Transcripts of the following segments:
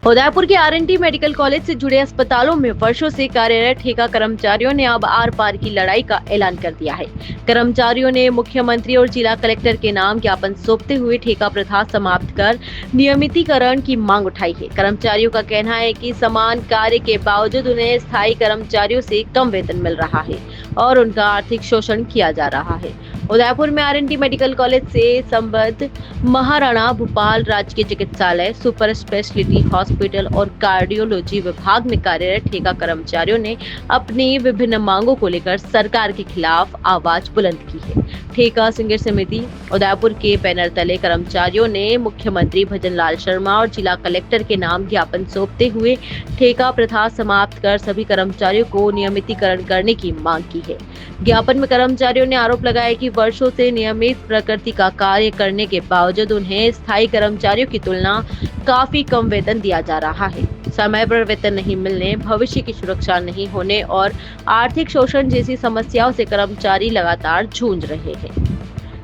उदयपुर के आर&टी medical college से जुड़े अस्पतालों में वर्षों से कार्यरत ठेका कर्मचारियों ने अब आर पार की लड़ाई का ऐलान कर दिया है। कर्मचारियों ने मुख्यमंत्री और जिला कलेक्टर के नाम ज्ञापन सौंपते हुए ठेका प्रथा समाप्त कर नियमितीकरण की मांग उठाई है। कर्मचारियों का कहना है कि समान कार्य के बावजूद उन्हें स्थायी कर्मचारियों से कम वेतन मिल रहा है और उनका आर्थिक शोषण किया जा रहा है। उदयपुर में आर&टी मेडिकल कॉलेज से संबद्ध महाराणा भूपाल राजकीय चिकित्सालय, सुपर स्पेशलिटी हॉस्पिटल और कार्डियोलॉजी विभाग में कार्यरत ठेका कर्मचारियों ने अपनी विभिन्न मांगों को लेकर सरकार के खिलाफ आवाज बुलंद की है। ठेका संघर्ष समिति उदयपुर के बैनर तले कर्मचारियों ने मुख्यमंत्री भजनलाल शर्मा और जिला कलेक्टर के नाम ज्ञापन सौंपते हुए ठेका प्रथा समाप्त कर सभी कर्मचारियों को नियमितीकरण करने की मांग की है। ज्ञापन में कर्मचारियों ने आरोप लगाया कि वर्षों से नियमित प्रकृति का कार्य करने के बावजूद उन्हें स्थायी कर्मचारियों की तुलना काफी कम वेतन दिया जा रहा है। समय पर वेतन नहीं मिलने, भविष्य की सुरक्षा नहीं होने और आर्थिक शोषण जैसी समस्याओं से कर्मचारी लगातार जूझ रहे हैं।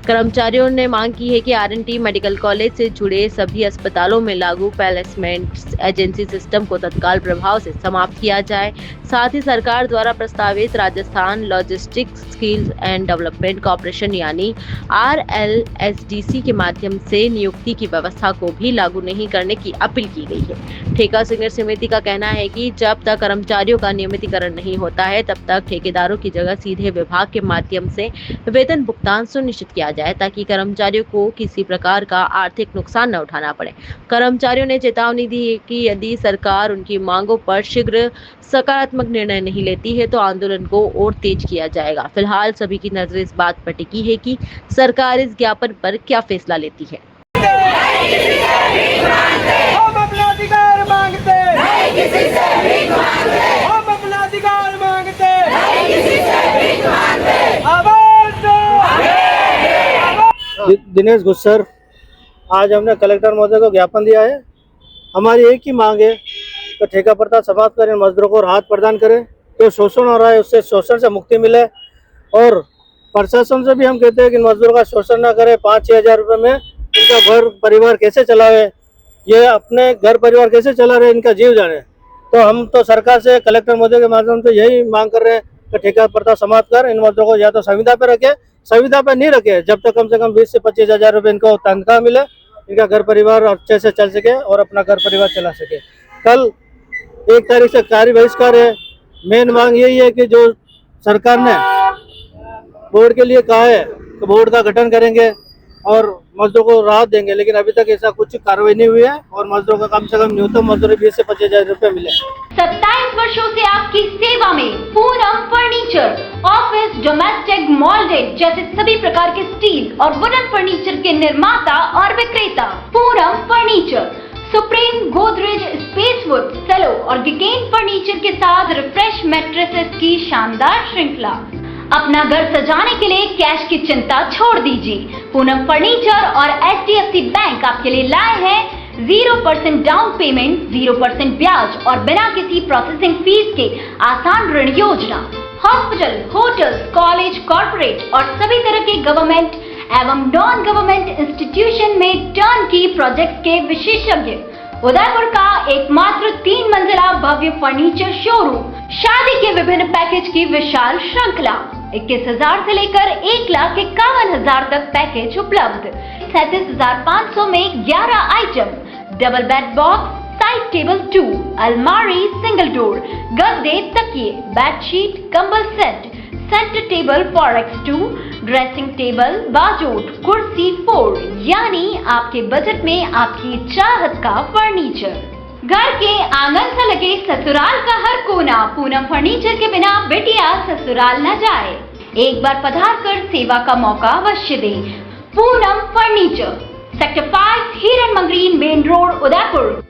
कर्मचारियों ने मांग की है कि आर&टी मेडिकल कॉलेज से जुड़े सभी अस्पतालों में लागू प्लेसमेंट एजेंसी सिस्टम को तत्काल प्रभाव से समाप्त किया जाए। साथ ही सरकार द्वारा प्रस्तावित Rajasthan logistics skills and development corporation यानी RLSDC के माध्यम से नियुक्ति की व्यवस्था को भी लागू नहीं करने की अपील की गई है। ठेका संघर्ष समिति का कहना है कि जब तक कर्मचारियों का नियमितीकरण नहीं होता है तब तक ठेकेदारों की जगह सीधे विभाग के माध्यम से वेतन भुगतान सुनिश्चित किया जाए ताकि कर्मचारियों को किसी प्रकार का आर्थिक नुकसान न उठाना पड़े। कर्मचारियों ने चेतावनी दी है कि यदि सरकार उनकी मांगों पर शीघ्र सकारात्मक निर्णय नहीं लेती है तो आंदोलन को और तेज किया जाएगा। फिलहाल सभी की नजर इस बात पर टिकी है कि सरकार इस ज्ञापन पर क्या फैसला लेती है। हम अपना अधिकार मांगते नहीं, किसी से भीख मांगते। हम अपना अधिकार मांगते नहीं, किसी से भीख मांगते। आवाज दो। दिनेश गुस्सर, आज हमने कलेक्टर महोदय को ज्ञापन दिया है। हमारी एक ही मांग है कि ठेका प्रथा समाप्त करें, मजदूरों को राहत प्रदान करें, जो शोषण हो रहा है उससे शोषण से मुक्ति मिले। और प्रशासन से भी हम कहते हैं कि मजदूरों का शोषण ना करे। 5-6 हज़ार रुपये में इनका घर परिवार कैसे चलावे, ये अपने घर परिवार कैसे चला रहे, इनका जीव जाने। तो हम तो सरकार से, कलेक्टर महोदय के माध्यम से यही मांग कर रहे हैं कि ठेका प्रथा समाप्त कर इन मजदूरों को या तो संविदा पे रखे, संविदा पे नहीं रखे जब तक कम से कम 20 से 25 हज़ार रुपये इनको तनख्वाह मिले, इनका घर परिवार अच्छे से चल सके और अपना घर परिवार चला सके। कल 1 तारीख से कार्य बहिष्कार है। मेन मांग यही है कि जो सरकार ने बोर्ड के लिए कहा है तो बोर्ड का गठन करेंगे और मजदूरों को राहत देंगे, लेकिन अभी तक ऐसा कुछ कार्रवाई नहीं हुई है और मजदूरों का कम से कम न्यूनतम मजदूरी 20 से 25 हज़ार रुपये मिले। 27 वर्षों से आपकी सेवा में पूनम फर्नीचर, ऑफिस, डोमेस्टिक, मॉल्डेड जैसे सभी प्रकार के स्टील और वुडन फर्नीचर के निर्माता और विक्रेता। Poonam furniture Supreme, Godrej, Spacewood, Cello और गिगेन फर्नीचर के साथ रिफ्रेश मैट्रेसेस की शानदार श्रृंखला। अपना घर सजाने के लिए कैश की चिंता छोड़ दीजिए। पूनम फर्नीचर और HDFC बैंक आपके लिए लाए हैं 0% डाउन पेमेंट, 0% ब्याज और बिना किसी प्रोसेसिंग फीस के आसान ऋण योजना। हॉस्पिटल, होटल्स, कॉलेज, कॉर्पोरेट और सभी तरह के गवर्नमेंट एवं नॉन गवर्नमेंट इंस्टीट्यूशन में टर्न की प्रोजेक्ट के विशेषज्ञ। उदयपुर का एकमात्र 3 मंजिला भव्य फर्नीचर शोरूम। शादी के विभिन्न पैकेज की विशाल श्रृंखला। 21,000 से लेकर 1,51,000 तक पैकेज उपलब्ध। 37,500 में 11 item, double bed box, side table 2, अलमारी सिंगल डोर, गद्दे, तकिए, बेडशीट, कंबल set, centre table 4x2, dressing table, बाजोट, कुर्सी 4, यानी आपके बजट में आपकी चाहत का फर्नीचर। घर के आंगन से लगे ससुराल का हर कोना। पूनम फर्नीचर के बिना बेटिया ससुराल न जाए। एक बार पधार कर सेवा का मौका अवश्य दें। पूनम फर्नीचर, सेक्टर 5, हिरन मंगरी, मेन रोड, उदयपुर।